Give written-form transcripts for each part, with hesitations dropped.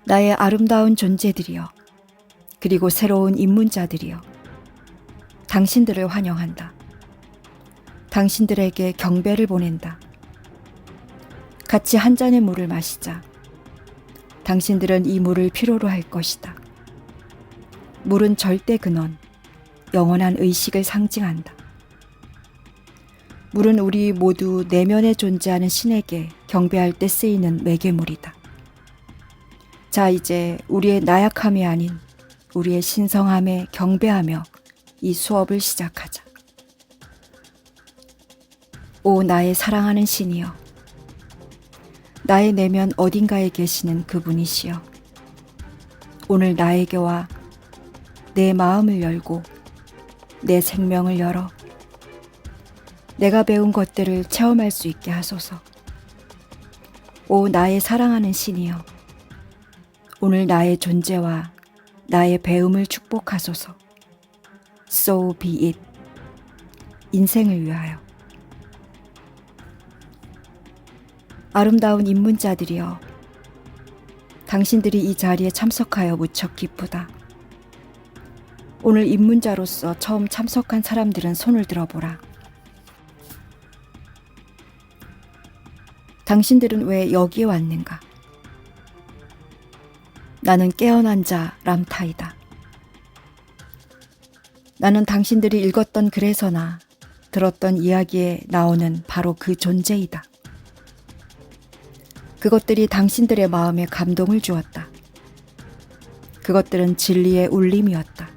나의 아름다운 존재들이여, 그리고 새로운 입문자들이여, 당신들을 환영한다. 당신들에게 경배를 보낸다. 같이 한 잔의 물을 마시자. 당신들은 이 물을 필요로 할 것이다. 물은 절대 근원, 영원한 의식을 상징한다. 물은 우리 모두 내면에 존재하는 신에게 경배할 때 쓰이는 매개물이다. 자, 이제 우리의 나약함이 아닌 우리의 신성함에 경배하며 이 수업을 시작하자. 오, 나의 사랑하는 신이여, 나의 내면 어딘가에 계시는 그분이시여, 오늘 나에게 와 내 마음을 열고 내 생명을 열어 내가 배운 것들을 체험할 수 있게 하소서. 오, 나의 사랑하는 신이여, 오늘 나의 존재와 나의 배움을 축복하소서. So be it. 인생을 위하여. 아름다운 입문자들이여, 당신들이 이 자리에 참석하여 무척 기쁘다. 오늘 입문자로서 처음 참석한 사람들은 손을 들어보라. 당신들은 왜 여기에 왔는가? 나는 깨어난 자 람타이다. 나는 당신들이 읽었던 글에서나 들었던 이야기에 나오는 바로 그 존재이다. 그것들이 당신들의 마음에 감동을 주었다. 그것들은 진리의 울림이었다.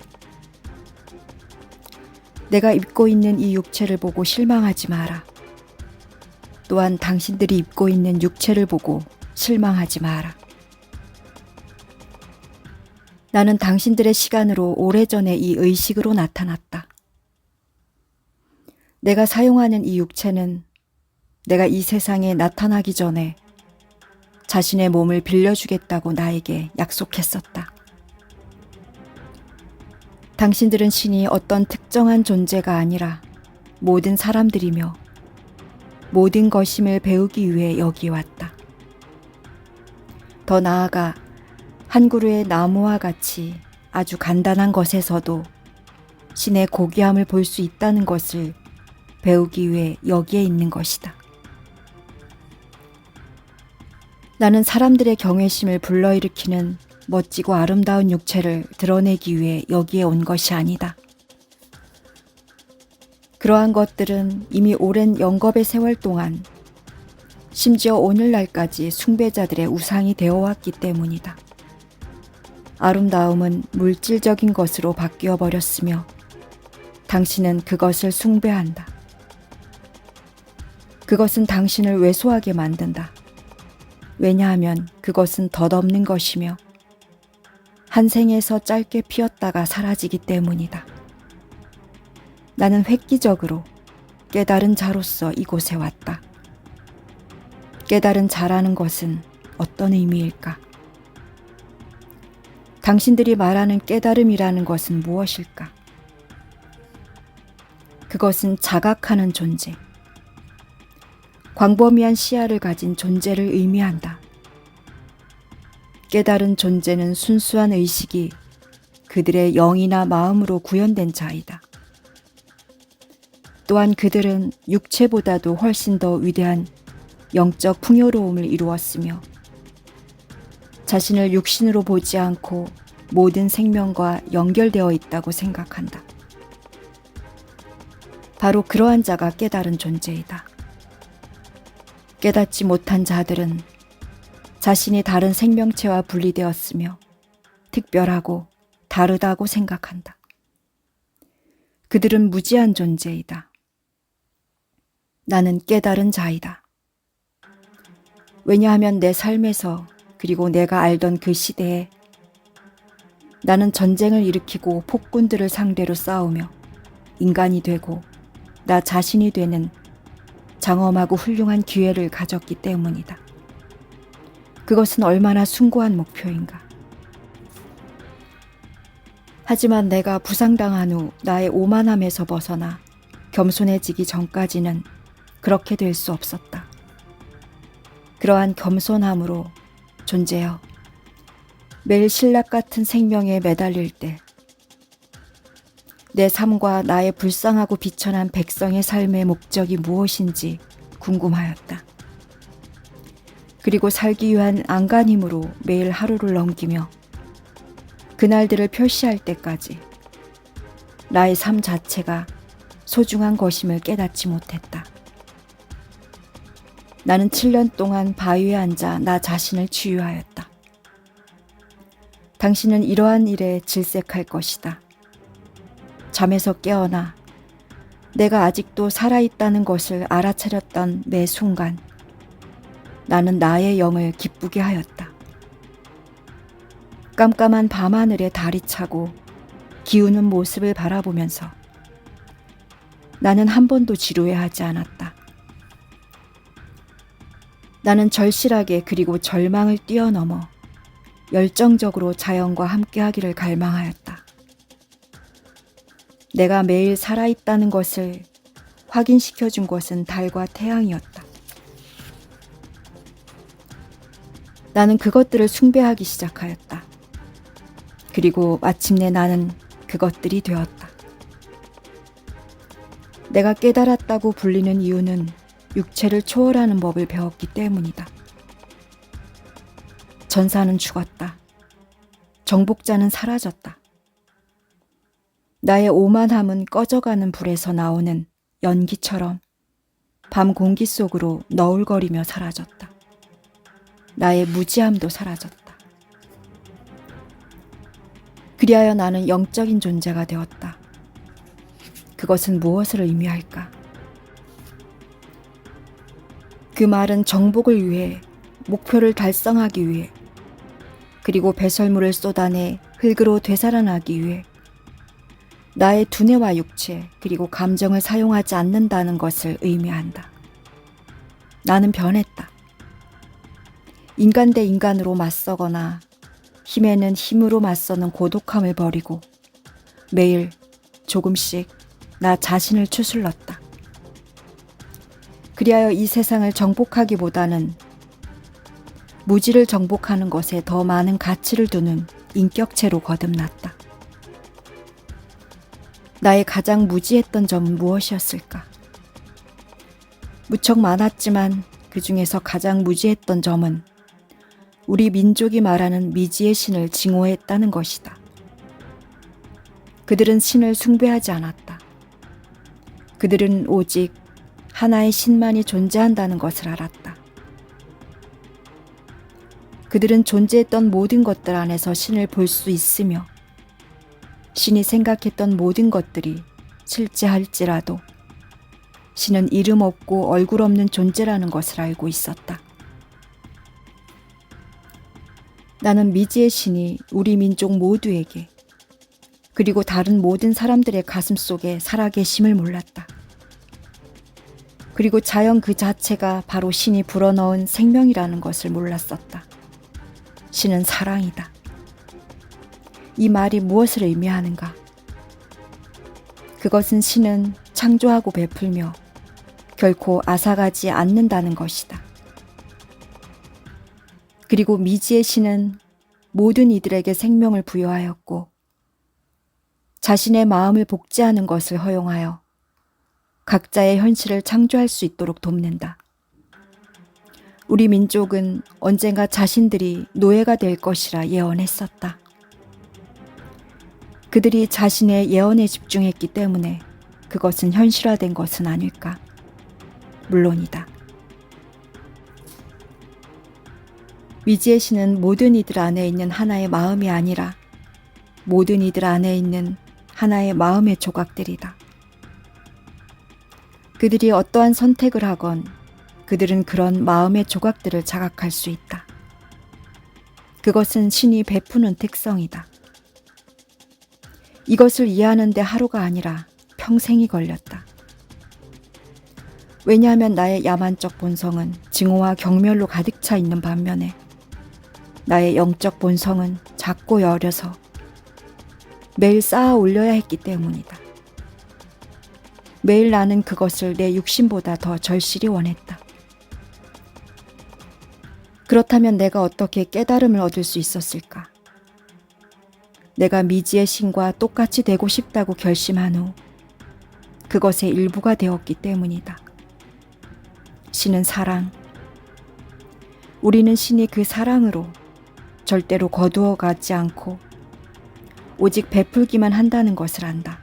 내가 입고 있는 이 육체를 보고 실망하지 마라. 또한 당신들이 입고 있는 육체를 보고 실망하지 마라. 나는 당신들의 시간으로 오래전에 이 의식으로 나타났다. 내가 사용하는 이 육체는 내가 이 세상에 나타나기 전에 자신의 몸을 빌려주겠다고 나에게 약속했었다. 당신들은 신이 어떤 특정한 존재가 아니라 모든 사람들이며 모든 것임을 배우기 위해 여기 왔다. 더 나아가 한 그루의 나무와 같이 아주 간단한 것에서도 신의 고귀함을 볼 수 있다는 것을 배우기 위해 여기에 있는 것이다. 나는 사람들의 경외심을 불러일으키는 멋지고 아름다운 육체를 드러내기 위해 여기에 온 것이 아니다. 그러한 것들은 이미 오랜 영겁의 세월 동안, 심지어 오늘날까지 숭배자들의 우상이 되어왔기 때문이다. 아름다움은 물질적인 것으로 바뀌어 버렸으며 당신은 그것을 숭배한다. 그것은 당신을 왜소하게 만든다. 왜냐하면 그것은 덧없는 것이며 한 생에서 짧게 피었다가 사라지기 때문이다. 나는 획기적으로 깨달은 자로서 이곳에 왔다. 깨달은 자라는 것은 어떤 의미일까? 당신들이 말하는 깨달음이라는 것은 무엇일까? 그것은 자각하는 존재, 광범위한 시야를 가진 존재를 의미한다. 깨달은 존재는 순수한 의식이 그들의 영이나 마음으로 구현된 자이다. 또한 그들은 육체보다도 훨씬 더 위대한 영적 풍요로움을 이루었으며 자신을 육신으로 보지 않고 모든 생명과 연결되어 있다고 생각한다. 바로 그러한 자가 깨달은 존재이다. 깨닫지 못한 자들은 자신이 다른 생명체와 분리되었으며 특별하고 다르다고 생각한다. 그들은 무지한 존재이다. 나는 깨달은 자이다. 왜냐하면 내 삶에서 그리고 내가 알던 그 시대에 나는 전쟁을 일으키고 폭군들을 상대로 싸우며 인간이 되고 나 자신이 되는 장엄하고 훌륭한 기회를 가졌기 때문이다. 그것은 얼마나 숭고한 목표인가. 하지만 내가 부상당한 후 나의 오만함에서 벗어나 겸손해지기 전까지는 그렇게 될 수 없었다. 그러한 겸손함으로 존재여, 매일 신락 같은 생명에 매달릴 때 내 삶과 나의 불쌍하고 비천한 백성의 삶의 목적이 무엇인지 궁금하였다. 그리고 살기 위한 안간힘으로 매일 하루를 넘기며 그날들을 표시할 때까지 나의 삶 자체가 소중한 것임을 깨닫지 못했다. 나는 7년 동안 바위에 앉아 나 자신을 치유하였다. 당신은 이러한 일에 질색할 것이다. 잠에서 깨어나 내가 아직도 살아있다는 것을 알아차렸던 매 순간 나는 나의 영을 기쁘게 하였다. 깜깜한 밤하늘에 달이 차고 기우는 모습을 바라보면서 나는 한 번도 지루해하지 않았다. 나는 절실하게 그리고 절망을 뛰어넘어 열정적으로 자연과 함께하기를 갈망하였다. 내가 매일 살아있다는 것을 확인시켜준 것은 달과 태양이었다. 나는 그것들을 숭배하기 시작하였다. 그리고 마침내 나는 그것들이 되었다. 내가 깨달았다고 불리는 이유는 육체를 초월하는 법을 배웠기 때문이다. 전사는 죽었다. 정복자는 사라졌다. 나의 오만함은 꺼져가는 불에서 나오는 연기처럼 밤 공기 속으로 너울거리며 사라졌다. 나의 무지함도 사라졌다. 그리하여 나는 영적인 존재가 되었다. 그것은 무엇을 의미할까? 그 말은 정복을 위해, 목표를 달성하기 위해, 그리고 배설물을 쏟아내 흙으로 되살아나기 위해 나의 두뇌와 육체 그리고 감정을 사용하지 않는다는 것을 의미한다. 나는 변했다. 인간 대 인간으로 맞서거나 힘에는 힘으로 맞서는 고독함을 버리고 매일 조금씩 나 자신을 추슬렀다. 그리하여 이 세상을 정복하기보다는 무지를 정복하는 것에 더 많은 가치를 두는 인격체로 거듭났다. 나의 가장 무지했던 점은 무엇이었을까? 무척 많았지만 그 중에서 가장 무지했던 점은 우리 민족이 말하는 미지의 신을 증오했다는 것이다. 그들은 신을 숭배하지 않았다. 그들은 오직 하나의 신만이 존재한다는 것을 알았다. 그들은 존재했던 모든 것들 안에서 신을 볼 수 있으며 신이 생각했던 모든 것들이 실제할지라도 신은 이름 없고 얼굴 없는 존재라는 것을 알고 있었다. 나는 미지의 신이 우리 민족 모두에게 그리고 다른 모든 사람들의 가슴 속에 살아계심을 몰랐다. 그리고 자연 그 자체가 바로 신이 불어넣은 생명이라는 것을 몰랐었다. 신은 사랑이다. 이 말이 무엇을 의미하는가? 그것은 신은 창조하고 베풀며 결코 앗아가지 않는다는 것이다. 그리고 미지의 신은 모든 이들에게 생명을 부여하였고 자신의 마음을 복제하는 것을 허용하여 각자의 현실을 창조할 수 있도록 돕는다. 우리 민족은 언젠가 자신들이 노예가 될 것이라 예언했었다. 그들이 자신의 예언에 집중했기 때문에 그것은 현실화된 것은 아닐까? 물론이다. 미지의 신은 모든 이들 안에 있는 하나의 마음이 아니라 모든 이들 안에 있는 하나의 마음의 조각들이다. 그들이 어떠한 선택을 하건 그들은 그런 마음의 조각들을 자각할 수 있다. 그것은 신이 베푸는 특성이다. 이것을 이해하는 데 하루가 아니라 평생이 걸렸다. 왜냐하면 나의 야만적 본성은 증오와 경멸로 가득 차 있는 반면에 나의 영적 본성은 작고 여려서 매일 쌓아 올려야 했기 때문이다. 매일 나는 그것을 내 육신보다 더 절실히 원했다. 그렇다면 내가 어떻게 깨달음을 얻을 수 있었을까? 내가 미지의 신과 똑같이 되고 싶다고 결심한 후 그것의 일부가 되었기 때문이다. 신은 사랑. 우리는 신이 그 사랑으로 절대로 거두어 가지 않고 오직 베풀기만 한다는 것을 안다.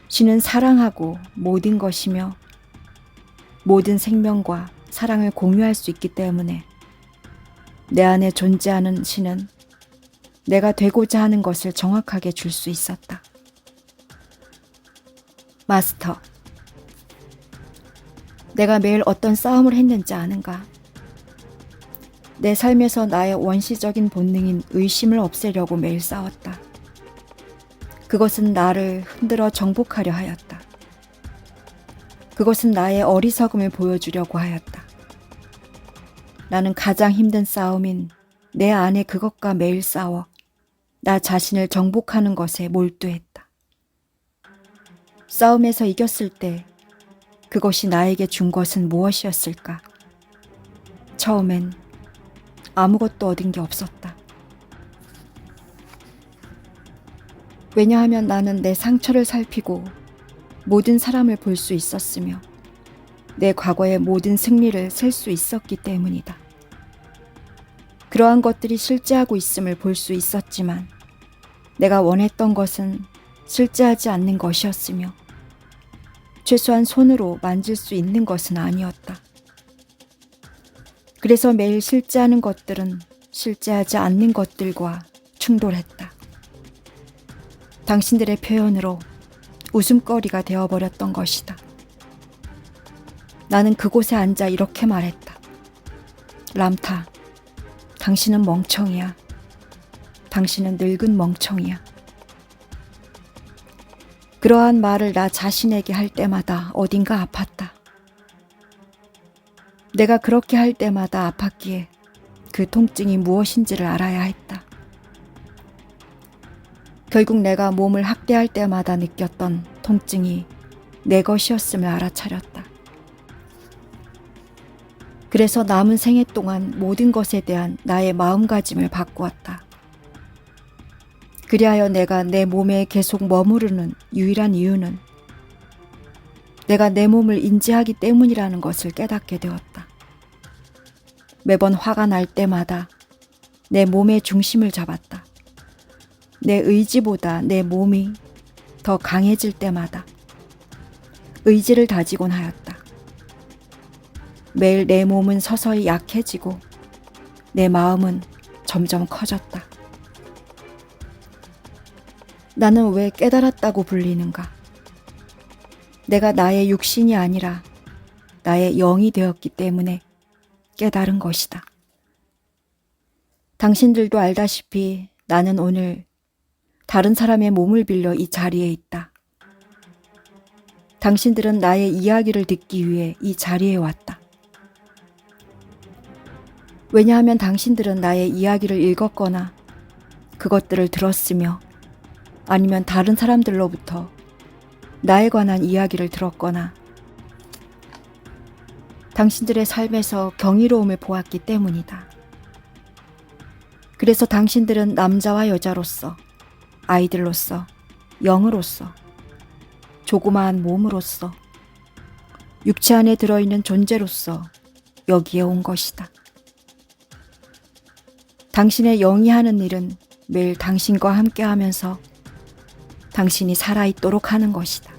신은 사랑하고 모든 것이며 모든 생명과 사랑을 공유할 수 있기 때문에 내 안에 존재하는 신은 내가 되고자 하는 것을 정확하게 줄 수 있었다. 마스터, 내가 매일 어떤 싸움을 했는지 아는가? 내 삶에서 나의 원시적인 본능인 의심을 없애려고 매일 싸웠다. 그것은 나를 흔들어 정복하려 하였다. 그것은 나의 어리석음을 보여주려고 하였다. 나는 가장 힘든 싸움인 내 안의 그것과 매일 싸워 나 자신을 정복하는 것에 몰두했다. 싸움에서 이겼을 때 그것이 나에게 준 것은 무엇이었을까? 처음엔 아무것도 얻은 게 없었다. 왜냐하면 나는 내 상처를 살피고 모든 사람을 볼 수 있었으며 내 과거의 모든 승리를 셀 수 있었기 때문이다. 그러한 것들이 실제하고 있음을 볼 수 있었지만 내가 원했던 것은 실제하지 않는 것이었으며 최소한 손으로 만질 수 있는 것은 아니었다. 그래서 매일 실제하는 것들은 실제하지 않는 것들과 충돌했다. 당신들의 표현으로 웃음거리가 되어버렸던 것이다. 나는 그곳에 앉아 이렇게 말했다. 람타, 당신은 멍청이야. 당신은 늙은 멍청이야. 그러한 말을 나 자신에게 할 때마다 어딘가 아팠다. 내가 그렇게 할 때마다 아팠기에 그 통증이 무엇인지를 알아야 했다. 결국 내가 몸을 학대할 때마다 느꼈던 통증이 내 것이었음을 알아차렸다. 그래서 남은 생애 동안 모든 것에 대한 나의 마음가짐을 바꾸었다. 그리하여 내가 내 몸에 계속 머무르는 유일한 이유는 내가 내 몸을 인지하기 때문이라는 것을 깨닫게 되었다. 매번 화가 날 때마다 내 몸의 중심을 잡았다. 내 의지보다 내 몸이 더 강해질 때마다 의지를 다지곤 하였다. 매일 내 몸은 서서히 약해지고 내 마음은 점점 커졌다. 나는 왜 깨달았다고 불리는가? 내가 나의 육신이 아니라 나의 영이 되었기 때문에 깨달은 것이다. 당신들도 알다시피 나는 오늘 다른 사람의 몸을 빌려 이 자리에 있다. 당신들은 나의 이야기를 듣기 위해 이 자리에 왔다. 왜냐하면 당신들은 나의 이야기를 읽었거나 그것들을 들었으며 아니면 다른 사람들로부터 나에 관한 이야기를 들었거나 당신들의 삶에서 경이로움을 보았기 때문이다. 그래서 당신들은 남자와 여자로서, 아이들로서, 영으로서, 조그마한 몸으로서, 육체 안에 들어있는 존재로서 여기에 온 것이다. 당신의 영이 하는 일은 매일 당신과 함께 하면서 당신이 살아있도록 하는 것이다.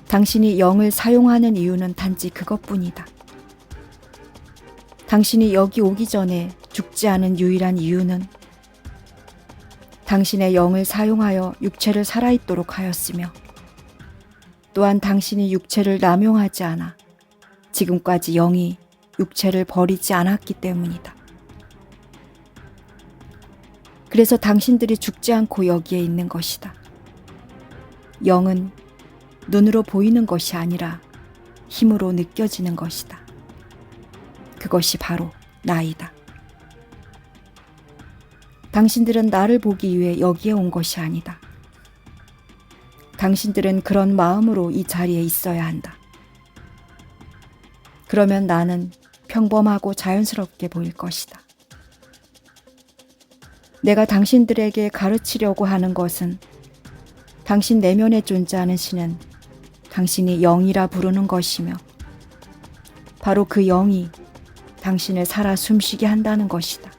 당신이 영을 사용하는 이유는 단지 그것뿐이다. 당신이 여기 오기 전에 죽지 않은 유일한 이유는 당신의 영을 사용하여 육체를 살아있도록 하였으며 또한 당신이 육체를 남용하지 않아 지금까지 영이 육체를 버리지 않았기 때문이다. 그래서 당신들이 죽지 않고 여기에 있는 것이다. 영은 눈으로 보이는 것이 아니라 힘으로 느껴지는 것이다. 그것이 바로 나이다. 당신들은 나를 보기 위해 여기에 온 것이 아니다. 당신들은 그런 마음으로 이 자리에 있어야 한다. 그러면 나는 평범하고 자연스럽게 보일 것이다. 내가 당신들에게 가르치려고 하는 것은 당신 내면에 존재하는 신은 당신이 영이라 부르는 것이며 바로 그 영이 당신을 살아 숨쉬게 한다는 것이다.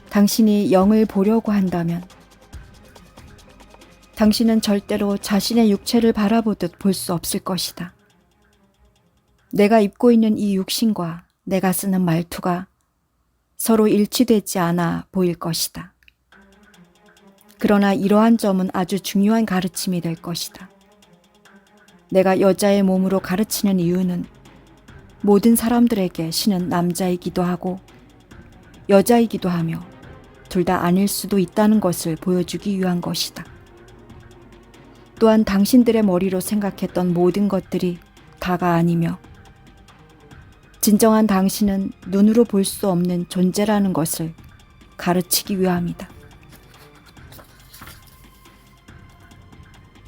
당신이 영을 보려고 한다면 당신은 절대로 자신의 육체를 바라보듯 볼 수 없을 것이다. 내가 입고 있는 이 육신과 내가 쓰는 말투가 서로 일치되지 않아 보일 것이다. 그러나 이러한 점은 아주 중요한 가르침이 될 것이다. 내가 여자의 몸으로 가르치는 이유는 모든 사람들에게 신은 남자이기도 하고 여자이기도 하며 둘 다 아닐 수도 있다는 것을 보여주기 위한 것이다. 또한 당신들의 머리로 생각했던 모든 것들이 다가 아니며 진정한 당신은 눈으로 볼 수 없는 존재라는 것을 가르치기 위함이다.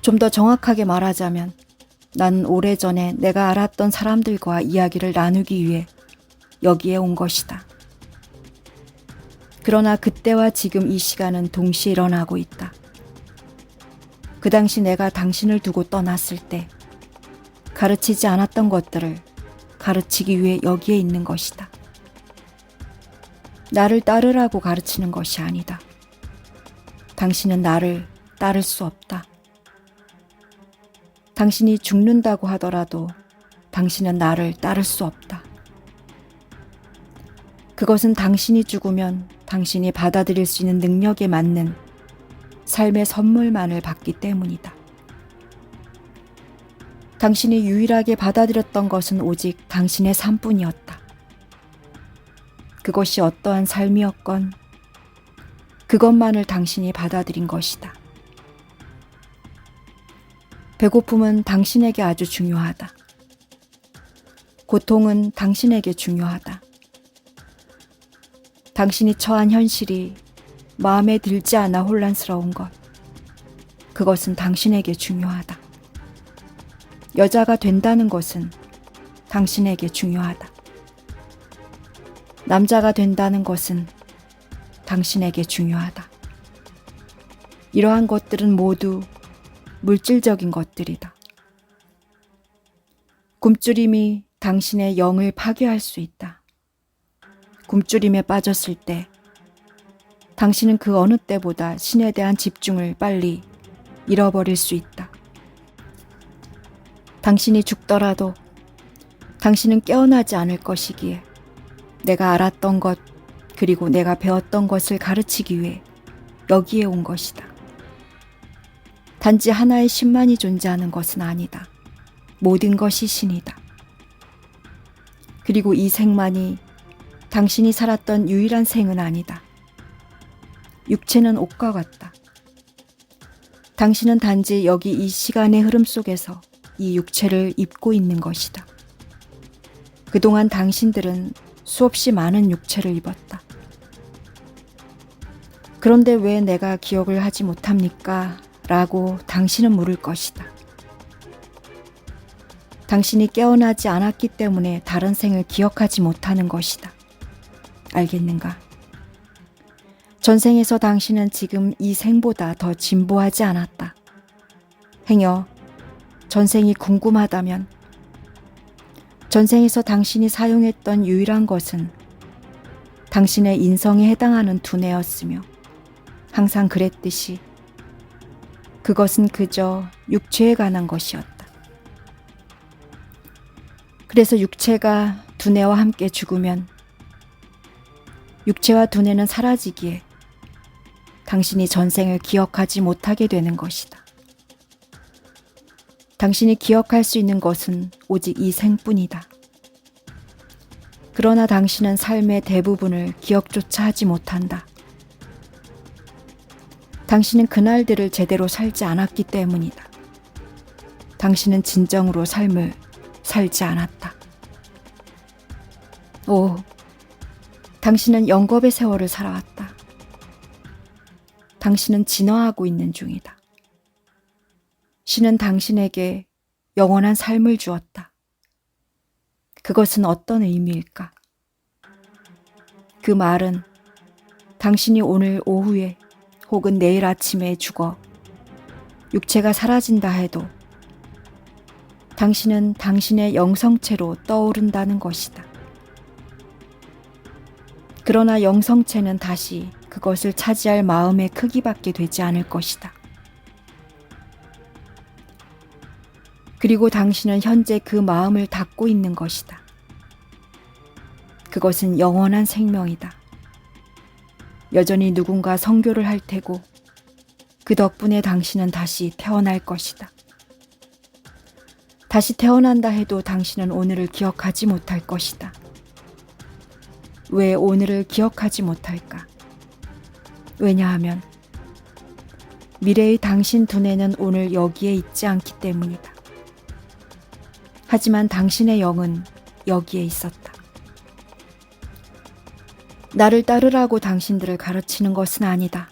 좀 더 정확하게 말하자면 나는 오래전에 내가 알았던 사람들과 이야기를 나누기 위해 여기에 온 것이다. 그러나 그때와 지금 이 시간은 동시에 일어나고 있다. 그 당시 내가 당신을 두고 떠났을 때 가르치지 않았던 것들을 가르치기 위해 여기에 있는 것이다. 나를 따르라고 가르치는 것이 아니다. 당신은 나를 따를 수 없다. 당신이 죽는다고 하더라도 당신은 나를 따를 수 없다. 그것은 당신이 죽으면 당신이 받아들일 수 있는 능력에 맞는 삶의 선물만을 받기 때문이다. 당신이 유일하게 받아들였던 것은 오직 당신의 삶뿐이었다. 그것이 어떠한 삶이었건 그것만을 당신이 받아들인 것이다. 배고픔은 당신에게 아주 중요하다. 고통은 당신에게 중요하다. 당신이 처한 현실이 마음에 들지 않아 혼란스러운 것, 그것은 당신에게 중요하다. 여자가 된다는 것은 당신에게 중요하다. 남자가 된다는 것은 당신에게 중요하다. 이러한 것들은 모두 물질적인 것들이다. 굶주림이 당신의 영을 파괴할 수 있다. 굶주림에 빠졌을 때 당신은 그 어느 때보다 신에 대한 집중을 빨리 잃어버릴 수 있다. 당신이 죽더라도 당신은 깨어나지 않을 것이기에 내가 알았던 것 그리고 내가 배웠던 것을 가르치기 위해 여기에 온 것이다. 단지 하나의 신만이 존재하는 것은 아니다. 모든 것이 신이다. 그리고 이 생만이 당신이 살았던 유일한 생은 아니다. 육체는 옷과 같다. 당신은 단지 여기 이 시간의 흐름 속에서 이 육체를 입고 있는 것이다. 그동안 당신들은 수없이 많은 육체를 입었다. 그런데 왜 내가 기억을 하지 못합니까? 라고 당신은 물을 것이다. 당신이 깨어나지 않았기 때문에 다른 생을 기억하지 못하는 것이다. 알겠는가? 전생에서 당신은 지금 이 생보다 더 진보하지 않았다. 행여 전생이 궁금하다면 전생에서 당신이 사용했던 유일한 것은 당신의 인성에 해당하는 두뇌였으며 항상 그랬듯이 그것은 그저 육체에 관한 것이었다. 그래서 육체가 두뇌와 함께 죽으면 육체와 두뇌는 사라지기에 당신이 전생을 기억하지 못하게 되는 것이다. 당신이 기억할 수 있는 것은 오직 이 생뿐이다. 그러나 당신은 삶의 대부분을 기억조차 하지 못한다. 당신은 그날들을 제대로 살지 않았기 때문이다. 당신은 진정으로 삶을 살지 않았다. 오, 당신은 영겁의 세월을 살아왔다. 당신은 진화하고 있는 중이다. 신은 당신에게 영원한 삶을 주었다. 그것은 어떤 의미일까? 그 말은 당신이 오늘 오후에 혹은 내일 아침에 죽어 육체가 사라진다 해도 당신은 당신의 영성체로 떠오른다는 것이다. 그러나 영성체는 다시 그것을 차지할 마음의 크기밖에 되지 않을 것이다. 그리고 당신은 현재 그 마음을 닫고 있는 것이다. 그것은 영원한 생명이다. 여전히 누군가 선교를 할 테고 그 덕분에 당신은 다시 태어날 것이다. 다시 태어난다 해도 당신은 오늘을 기억하지 못할 것이다. 왜 오늘을 기억하지 못할까? 왜냐하면 미래의 당신 두뇌는 오늘 여기에 있지 않기 때문이다. 하지만 당신의 영은 여기에 있었다. 나를 따르라고 당신들을 가르치는 것은 아니다.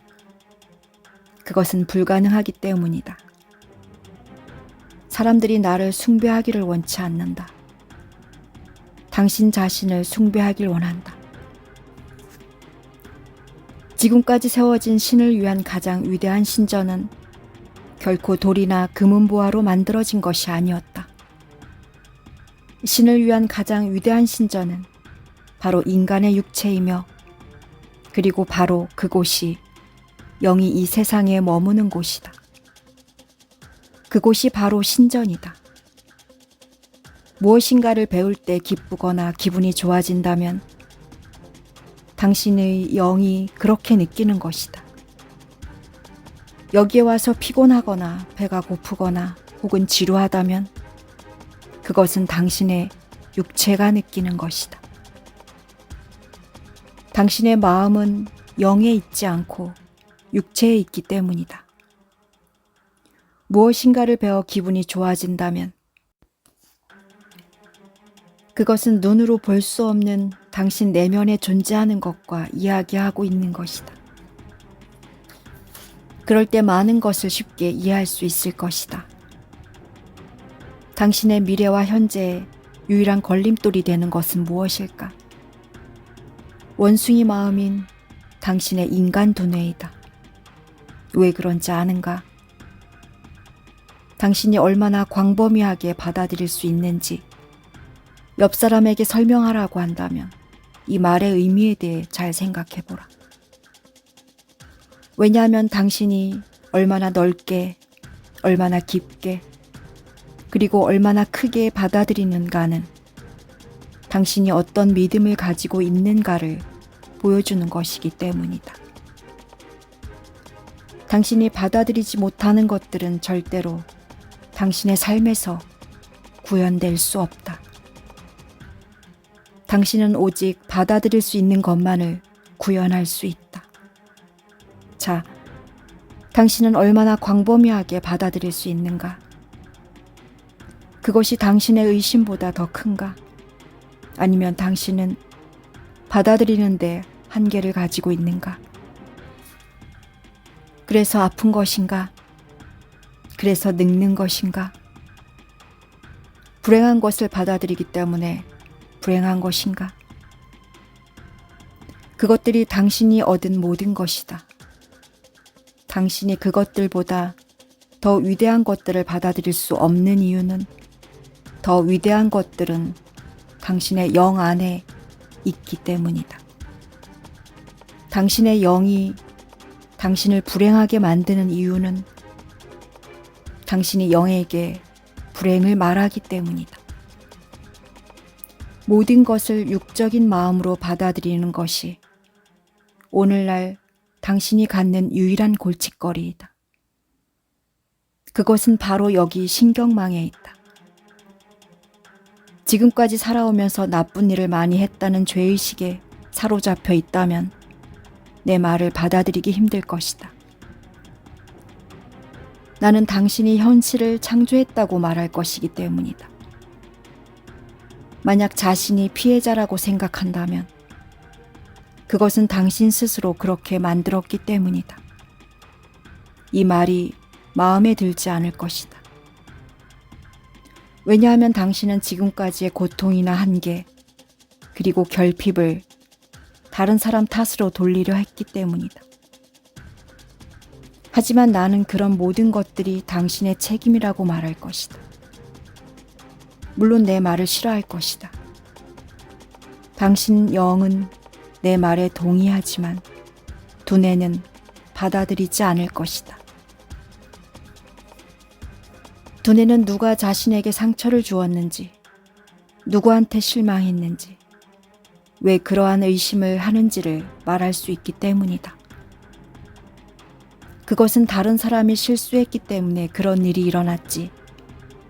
그것은 불가능하기 때문이다. 사람들이 나를 숭배하기를 원치 않는다. 당신 자신을 숭배하길 원한다. 지금까지 세워진 신을 위한 가장 위대한 신전은 결코 돌이나 금은보화로 만들어진 것이 아니었다. 신을 위한 가장 위대한 신전은 바로 인간의 육체이며 그리고 바로 그곳이 영이 이 세상에 머무는 곳이다. 그곳이 바로 신전이다. 무엇인가를 배울 때 기쁘거나 기분이 좋아진다면 당신의 영이 그렇게 느끼는 것이다. 여기에 와서 피곤하거나 배가 고프거나 혹은 지루하다면 그것은 당신의 육체가 느끼는 것이다. 당신의 마음은 영에 있지 않고 육체에 있기 때문이다. 무엇인가를 배워 기분이 좋아진다면 그것은 눈으로 볼 수 없는 당신 내면에 존재하는 것과 이야기하고 있는 것이다. 그럴 때 많은 것을 쉽게 이해할 수 있을 것이다. 당신의 미래와 현재의 유일한 걸림돌이 되는 것은 무엇일까? 원숭이 마음인 당신의 인간 두뇌이다. 왜 그런지 아는가? 당신이 얼마나 광범위하게 받아들일 수 있는지 옆 사람에게 설명하라고 한다면 이 말의 의미에 대해 잘 생각해보라. 왜냐하면 당신이 얼마나 넓게, 얼마나 깊게, 그리고 얼마나 크게 받아들이는가는 당신이 어떤 믿음을 가지고 있는가를 보여주는 것이기 때문이다. 당신이 받아들이지 못하는 것들은 절대로 당신의 삶에서 구현될 수 없다. 당신은 오직 받아들일 수 있는 것만을 구현할 수 있다. 자, 당신은 얼마나 광범위하게 받아들일 수 있는가? 그것이 당신의 의심보다 더 큰가? 아니면 당신은 받아들이는데 한계를 가지고 있는가? 그래서 아픈 것인가? 그래서 늙는 것인가? 불행한 것을 받아들이기 때문에 불행한 것인가? 그것들이 당신이 얻은 모든 것이다. 당신이 그것들보다 더 위대한 것들을 받아들일 수 없는 이유는 더 위대한 것들은 당신의 영 안에 있기 때문이다. 당신의 영이 당신을 불행하게 만드는 이유는 당신이 영에게 불행을 말하기 때문이다. 모든 것을 육적인 마음으로 받아들이는 것이 오늘날 당신이 갖는 유일한 골칫거리이다. 그것은 바로 여기 신경망에 있다. 지금까지 살아오면서 나쁜 일을 많이 했다는 죄의식에 사로잡혀 있다면 내 말을 받아들이기 힘들 것이다. 나는 당신이 현실을 창조했다고 말할 것이기 때문이다. 만약 자신이 피해자라고 생각한다면 그것은 당신 스스로 그렇게 만들었기 때문이다. 이 말이 마음에 들지 않을 것이다. 왜냐하면 당신은 지금까지의 고통이나 한계, 그리고 결핍을 다른 사람 탓으로 돌리려 했기 때문이다. 하지만 나는 그런 모든 것들이 당신의 책임이라고 말할 것이다. 물론 내 말을 싫어할 것이다. 당신 영은 내 말에 동의하지만 두뇌는 받아들이지 않을 것이다. 두뇌는 누가 자신에게 상처를 주었는지, 누구한테 실망했는지, 왜 그러한 의심을 하는지를 말할 수 있기 때문이다. 그것은 다른 사람이 실수했기 때문에 그런 일이 일어났지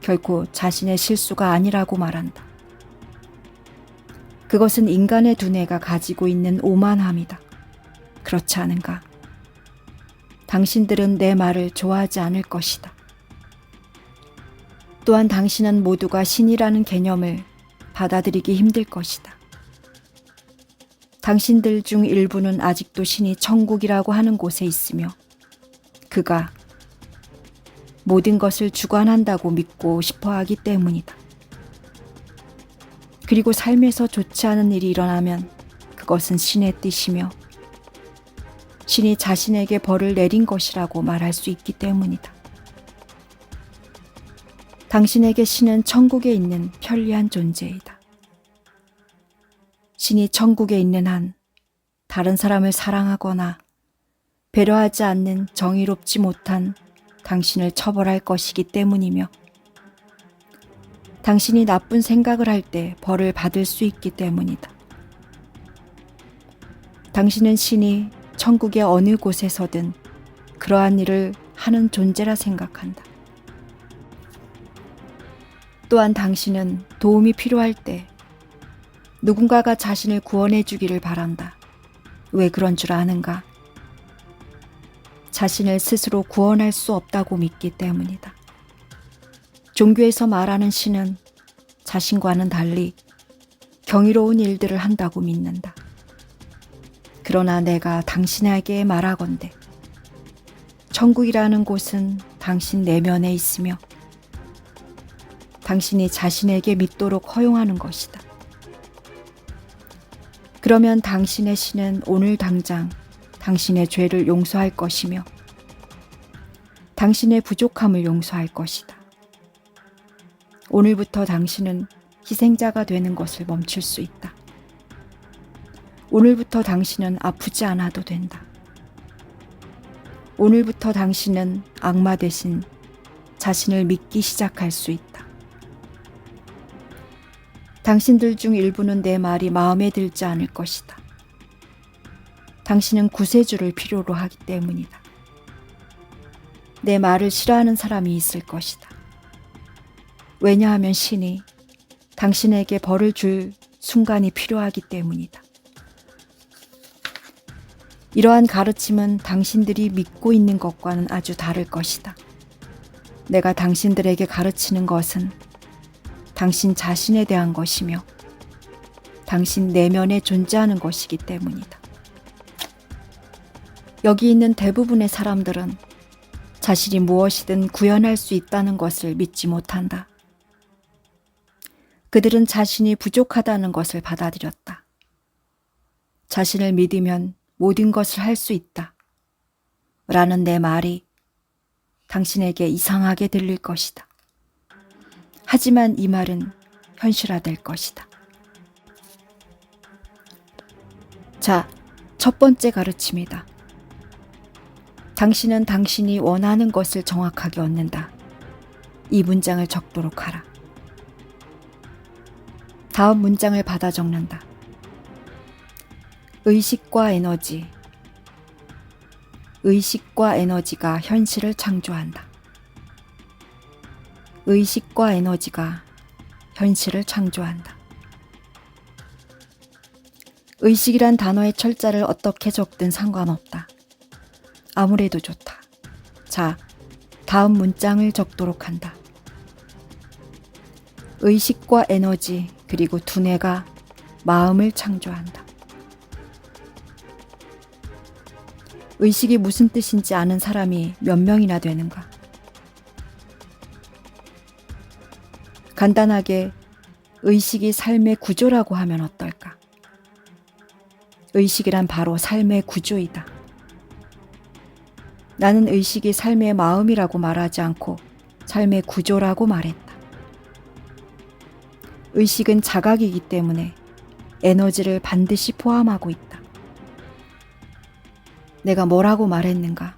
결코 자신의 실수가 아니라고 말한다. 그것은 인간의 두뇌가 가지고 있는 오만함이다. 그렇지 않은가? 당신들은 내 말을 좋아하지 않을 것이다. 또한 당신은 모두가 신이라는 개념을 받아들이기 힘들 것이다. 당신들 중 일부는 아직도 신이 천국이라고 하는 곳에 있으며 그가 모든 것을 주관한다고 믿고 싶어 하기 때문이다. 그리고 삶에서 좋지 않은 일이 일어나면 그것은 신의 뜻이며 신이 자신에게 벌을 내린 것이라고 말할 수 있기 때문이다. 당신에게 신은 천국에 있는 편리한 존재이다. 신이 천국에 있는 한 다른 사람을 사랑하거나 배려하지 않는 정의롭지 못한 당신을 처벌할 것이기 때문이며 당신이 나쁜 생각을 할 때 벌을 받을 수 있기 때문이다. 당신은 신이 천국의 어느 곳에서든 그러한 일을 하는 존재라 생각한다. 또한 당신은 도움이 필요할 때 누군가가 자신을 구원해 주기를 바란다. 왜 그런 줄 아는가? 자신을 스스로 구원할 수 없다고 믿기 때문이다. 종교에서 말하는 신은 자신과는 달리 경이로운 일들을 한다고 믿는다. 그러나 내가 당신에게 말하건대 천국이라는 곳은 당신 내면에 있으며 당신이 자신에게 믿도록 허용하는 것이다. 그러면 당신의 신은 오늘 당장 당신의 죄를 용서할 것이며 당신의 부족함을 용서할 것이다. 오늘부터 당신은 희생자가 되는 것을 멈출 수 있다. 오늘부터 당신은 아프지 않아도 된다. 오늘부터 당신은 악마 대신 자신을 믿기 시작할 수 있다. 당신들 중 일부는 내 말이 마음에 들지 않을 것이다. 당신은 구세주를 필요로 하기 때문이다. 내 말을 싫어하는 사람이 있을 것이다. 왜냐하면 신이 당신에게 벌을 줄 순간이 필요하기 때문이다. 이러한 가르침은 당신들이 믿고 있는 것과는 아주 다를 것이다. 내가 당신들에게 가르치는 것은 당신 자신에 대한 것이며 당신 내면에 존재하는 것이기 때문이다. 여기 있는 대부분의 사람들은 자신이 무엇이든 구현할 수 있다는 것을 믿지 못한다. 그들은 자신이 부족하다는 것을 받아들였다. 자신을 믿으면 모든 것을 할 수 있다. 라는 내 말이 당신에게 이상하게 들릴 것이다. 하지만 이 말은 현실화될 것이다. 자, 첫 번째 가르침이다. 당신은 당신이 원하는 것을 정확하게 얻는다. 이 문장을 적도록 하라. 다음 문장을 받아 적는다. 의식과 에너지. 의식과 에너지가 현실을 창조한다. 의식과 에너지가 현실을 창조한다. 의식이란 단어의 철자를 어떻게 적든 상관없다. 아무래도 좋다. 자, 다음 문장을 적도록 한다. 의식과 에너지 그리고 두뇌가 마음을 창조한다. 의식이 무슨 뜻인지 아는 사람이 몇 명이나 되는가? 간단하게 의식이 삶의 구조라고 하면 어떨까? 의식이란 바로 삶의 구조이다. 나는 의식이 삶의 마음이라고 말하지 않고 삶의 구조라고 말했다. 의식은 자각이기 때문에 에너지를 반드시 포함하고 있다. 내가 뭐라고 말했는가?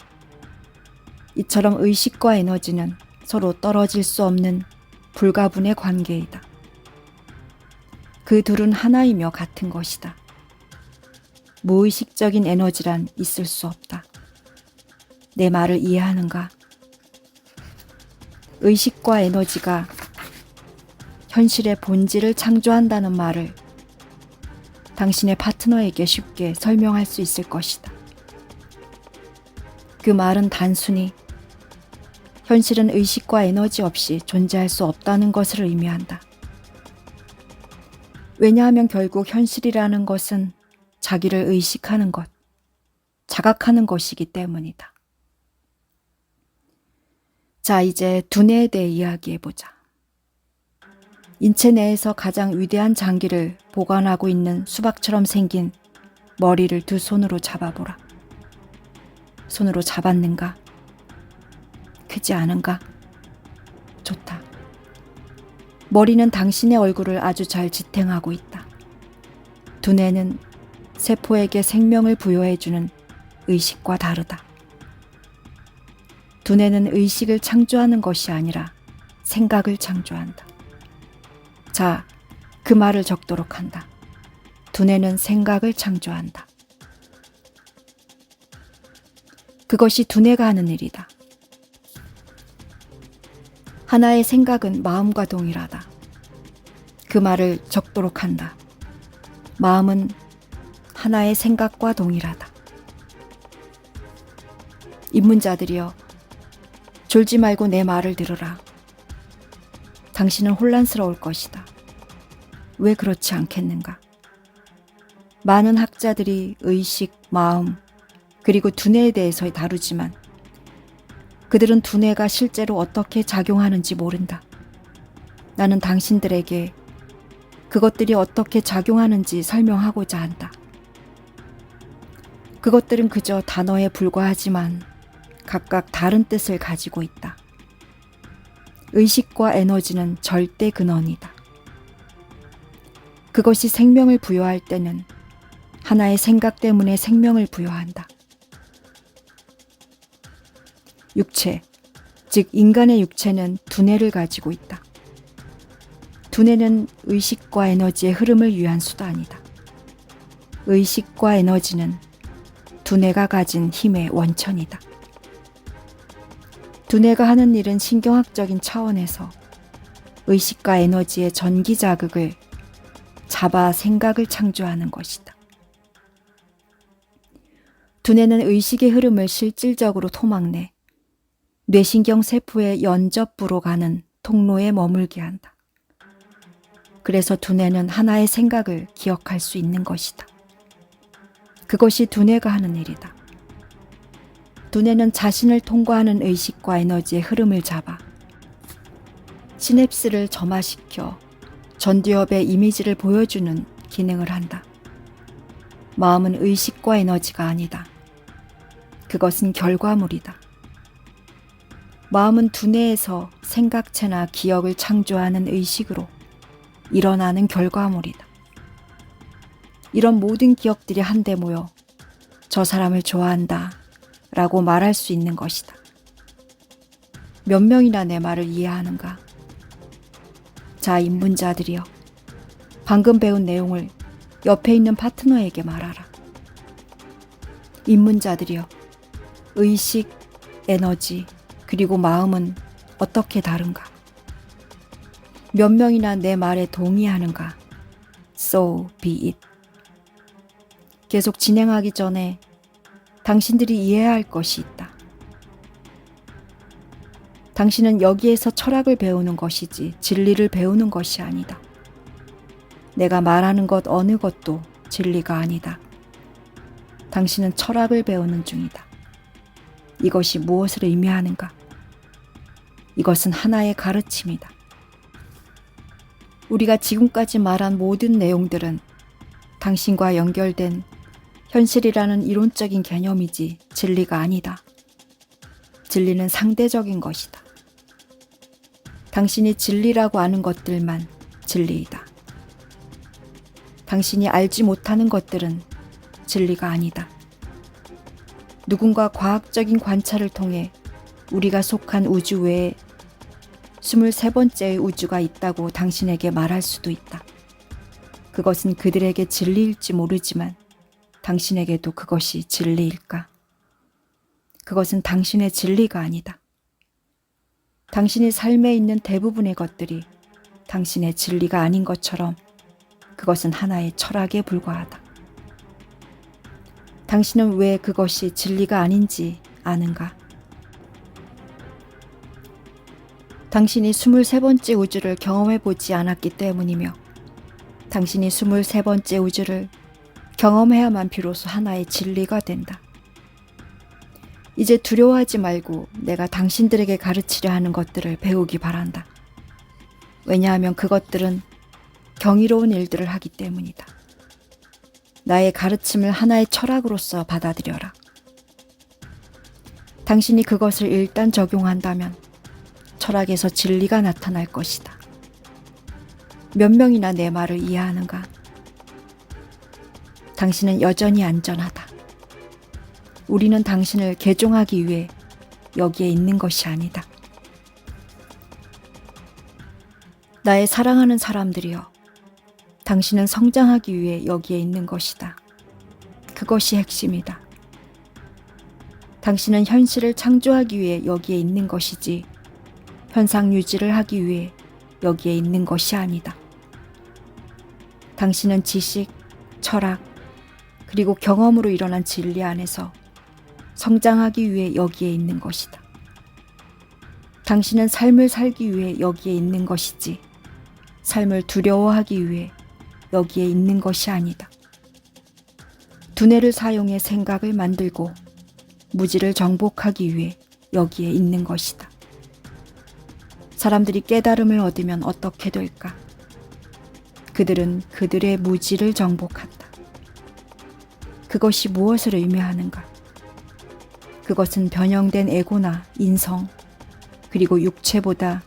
이처럼 의식과 에너지는 서로 떨어질 수 없는 불가분의 관계이다. 그 둘은 하나이며 같은 것이다. 무의식적인 에너지란 있을 수 없다. 내 말을 이해하는가? 의식과 에너지가 현실의 본질을 창조한다는 말을 당신의 파트너에게 쉽게 설명할 수 있을 것이다. 그 말은 단순히 현실은 의식과 에너지 없이 존재할 수 없다는 것을 의미한다. 왜냐하면 결국 현실이라는 것은 자기를 의식하는 것, 자각하는 것이기 때문이다. 자, 이제 두뇌에 대해 이야기해보자. 인체 내에서 가장 위대한 장기를 보관하고 있는 수박처럼 생긴 머리를 두 손으로 잡아보라. 손으로 잡았는가? 크지 않은가? 좋다. 머리는 당신의 얼굴을 아주 잘 지탱하고 있다. 두뇌는 세포에게 생명을 부여해주는 의식과 다르다. 두뇌는 의식을 창조하는 것이 아니라 생각을 창조한다. 자, 그 말을 적도록 한다. 두뇌는 생각을 창조한다. 그것이 두뇌가 하는 일이다. 하나의 생각은 마음과 동일하다. 그 말을 적도록 한다. 마음은 하나의 생각과 동일하다. 입문자들이여, 졸지 말고 내 말을 들으라. 당신은 혼란스러울 것이다. 왜 그렇지 않겠는가? 많은 학자들이 의식, 마음, 그리고 두뇌에 대해서 다루지만 그들은 두뇌가 실제로 어떻게 작용하는지 모른다. 나는 당신들에게 그것들이 어떻게 작용하는지 설명하고자 한다. 그것들은 그저 단어에 불과하지만 각각 다른 뜻을 가지고 있다. 의식과 에너지는 절대 근원이다. 그것이 생명을 부여할 때는 하나의 생각 때문에 생명을 부여한다. 육체, 즉 인간의 육체는 두뇌를 가지고 있다. 두뇌는 의식과 에너지의 흐름을 위한 수단이다. 의식과 에너지는 두뇌가 가진 힘의 원천이다. 두뇌가 하는 일은 신경학적인 차원에서 의식과 에너지의 전기 자극을 잡아 생각을 창조하는 것이다. 두뇌는 의식의 흐름을 실질적으로 토막내 뇌신경 세포의 연접부로 가는 통로에 머물게 한다. 그래서 두뇌는 하나의 생각을 기억할 수 있는 것이다. 그것이 두뇌가 하는 일이다. 두뇌는 자신을 통과하는 의식과 에너지의 흐름을 잡아 시냅스를 점화시켜 전두엽의 이미지를 보여주는 기능을 한다. 마음은 의식과 에너지가 아니다. 그것은 결과물이다. 마음은 두뇌에서 생각체나 기억을 창조하는 의식으로 일어나는 결과물이다. 이런 모든 기억들이 한데 모여 저 사람을 좋아한다 라고 말할 수 있는 것이다. 몇 명이나 내 말을 이해하는가? 자, 입문자들이여, 방금 배운 내용을 옆에 있는 파트너에게 말하라. 입문자들이여, 의식, 에너지, 그리고 마음은 어떻게 다른가? 몇 명이나 내 말에 동의하는가? So be it. 계속 진행하기 전에 당신들이 이해해야 할 것이 있다. 당신은 여기에서 철학을 배우는 것이지 진리를 배우는 것이 아니다. 내가 말하는 것 어느 것도 진리가 아니다. 당신은 철학을 배우는 중이다. 이것이 무엇을 의미하는가? 이것은 하나의 가르침이다. 우리가 지금까지 말한 모든 내용들은 당신과 연결된 현실이라는 이론적인 개념이지 진리가 아니다. 진리는 상대적인 것이다. 당신이 진리라고 아는 것들만 진리이다. 당신이 알지 못하는 것들은 진리가 아니다. 누군가 과학적인 관찰을 통해 우리가 속한 우주 외에 23번째의 우주가 있다고 당신에게 말할 수도 있다. 그것은 그들에게 진리일지 모르지만 당신에게도 그것이 진리일까? 그것은 당신의 진리가 아니다. 당신이 삶에 있는 대부분의 것들이 당신의 진리가 아닌 것처럼 그것은 하나의 철학에 불과하다. 당신은 왜 그것이 진리가 아닌지 아는가? 당신이 23번째 우주를 경험해보지 않았기 때문이며 당신이 23번째 우주를 경험해야만 비로소 하나의 진리가 된다. 이제 두려워하지 말고 내가 당신들에게 가르치려 하는 것들을 배우기 바란다. 왜냐하면 그것들은 경이로운 일들을 하기 때문이다. 나의 가르침을 하나의 철학으로서 받아들여라. 당신이 그것을 일단 적용한다면 철학에서 진리가 나타날 것이다. 몇 명이나 내 말을 이해하는가? 당신은 여전히 안전하다. 우리는 당신을 개종하기 위해 여기에 있는 것이 아니다. 나의 사랑하는 사람들이여, 당신은 성장하기 위해 여기에 있는 것이다. 그것이 핵심이다. 당신은 현실을 창조하기 위해 여기에 있는 것이지 현상 유지를 하기 위해 여기에 있는 것이 아니다. 당신은 지식, 철학, 그리고 경험으로 일어난 진리 안에서 성장하기 위해 여기에 있는 것이다. 당신은 삶을 살기 위해 여기에 있는 것이지 삶을 두려워하기 위해 여기에 있는 것이 아니다. 두뇌를 사용해 생각을 만들고 무지를 정복하기 위해 여기에 있는 것이다. 사람들이 깨달음을 얻으면 어떻게 될까? 그들은 그들의 무지를 정복한다. 그것이 무엇을 의미하는가? 그것은 변형된 에고나 인성, 그리고 육체보다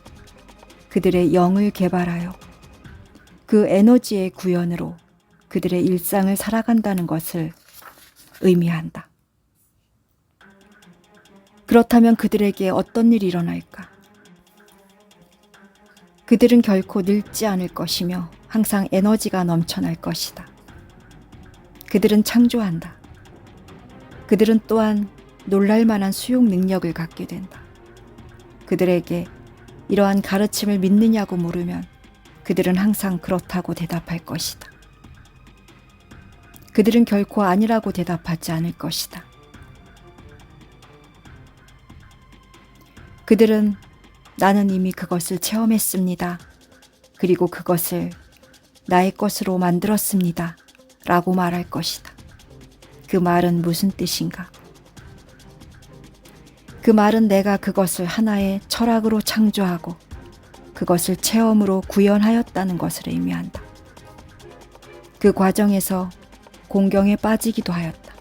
그들의 영을 개발하여 그 에너지의 구현으로 그들의 일상을 살아간다는 것을 의미한다. 그렇다면 그들에게 어떤 일이 일어날까? 그들은 결코 늙지 않을 것이며 항상 에너지가 넘쳐날 것이다. 그들은 창조한다. 그들은 또한 놀랄만한 수용 능력을 갖게 된다. 그들에게 이러한 가르침을 믿느냐고 물으면 그들은 항상 그렇다고 대답할 것이다. 그들은 결코 아니라고 대답하지 않을 것이다. 그들은 나는 이미 그것을 체험했습니다. 그리고 그것을 나의 것으로 만들었습니다. 라고 말할 것이다. 그 말은 무슨 뜻인가? 그 말은 내가 그것을 하나의 철학으로 창조하고 그것을 체험으로 구현하였다는 것을 의미한다. 그 과정에서 공경에 빠지기도 하였다.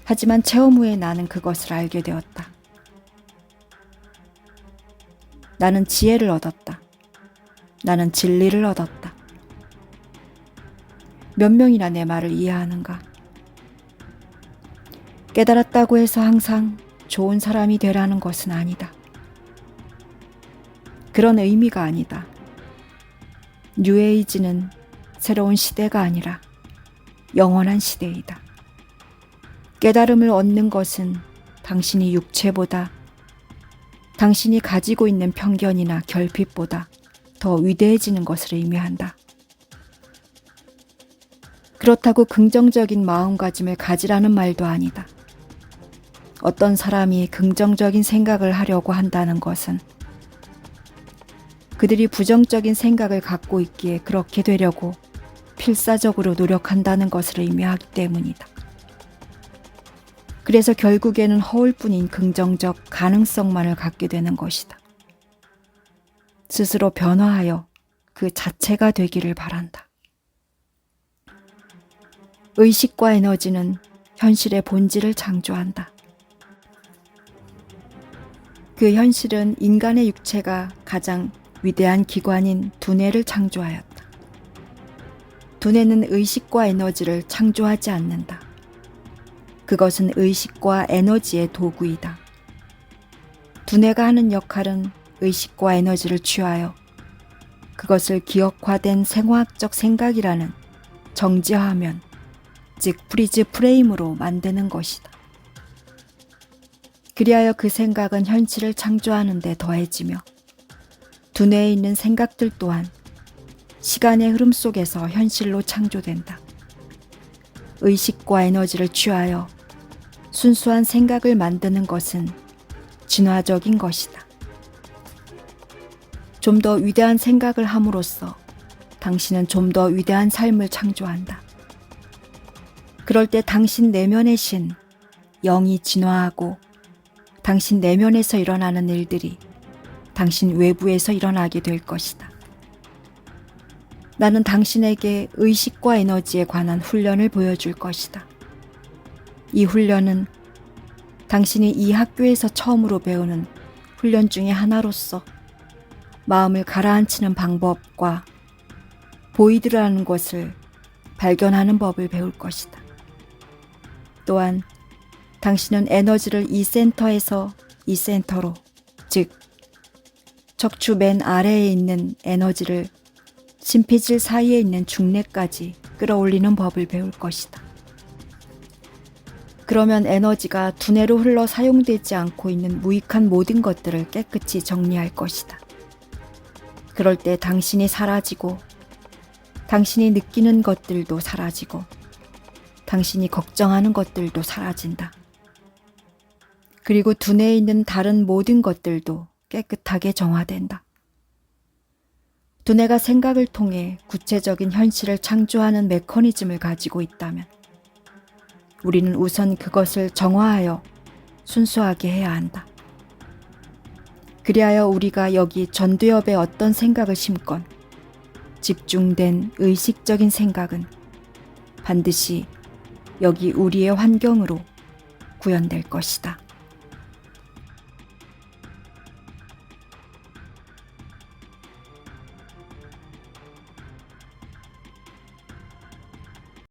하지만 체험 후에 나는 그것을 알게 되었다. 나는 지혜를 얻었다. 나는 진리를 얻었다. 몇 명이나 내 말을 이해하는가? 깨달았다고 해서 항상 좋은 사람이 되라는 것은 아니다. 그런 의미가 아니다. 뉴에이지는 새로운 시대가 아니라 영원한 시대이다. 깨달음을 얻는 것은 당신이 육체보다, 당신이 가지고 있는 편견이나 결핍보다 더 위대해지는 것을 의미한다. 그렇다고 긍정적인 마음가짐을 가지라는 말도 아니다. 어떤 사람이 긍정적인 생각을 하려고 한다는 것은 그들이 부정적인 생각을 갖고 있기에 그렇게 되려고 필사적으로 노력한다는 것을 의미하기 때문이다. 그래서 결국에는 허울뿐인 긍정적 가능성만을 갖게 되는 것이다. 스스로 변화하여 그 자체가 되기를 바란다. 의식과 에너지는 현실의 본질을 창조한다. 그 현실은 인간의 육체가 가장 위대한 기관인 두뇌를 창조하였다. 두뇌는 의식과 에너지를 창조하지 않는다. 그것은 의식과 에너지의 도구이다. 두뇌가 하는 역할은 의식과 에너지를 취하여 그것을 기억화된 생화학적 생각이라는 정지화면, 즉 프리즈 프레임으로 만드는 것이다. 그리하여 그 생각은 현실을 창조하는 데 더해지며 두뇌에 있는 생각들 또한 시간의 흐름 속에서 현실로 창조된다. 의식과 에너지를 취하여 순수한 생각을 만드는 것은 진화적인 것이다. 좀 더 위대한 생각을 함으로써 당신은 좀 더 위대한 삶을 창조한다. 그럴 때 당신 내면의 신, 영이 진화하고 당신 내면에서 일어나는 일들이 당신 외부에서 일어나게 될 것이다. 나는 당신에게 의식과 에너지에 관한 훈련을 보여줄 것이다. 이 훈련은 당신이 이 학교에서 처음으로 배우는 훈련 중의 하나로서 마음을 가라앉히는 방법과 보이드라는 것을 발견하는 법을 배울 것이다. 또한 당신은 에너지를 이 센터에서 이 센터로, 즉 척추 맨 아래에 있는 에너지를 심피질 사이에 있는 중뇌까지 끌어올리는 법을 배울 것이다. 그러면 에너지가 두뇌로 흘러 사용되지 않고 있는 무익한 모든 것들을 깨끗이 정리할 것이다. 그럴 때 당신이 사라지고 당신이 느끼는 것들도 사라지고 당신이 걱정하는 것들도 사라진다. 그리고 두뇌에 있는 다른 모든 것들도 깨끗하게 정화된다. 두뇌가 생각을 통해 구체적인 현실을 창조하는 메커니즘을 가지고 있다면 우리는 우선 그것을 정화하여 순수하게 해야 한다. 그리하여 우리가 여기 전두엽에 어떤 생각을 심건 집중된 의식적인 생각은 반드시 여기 우리의 환경으로 구현될 것이다.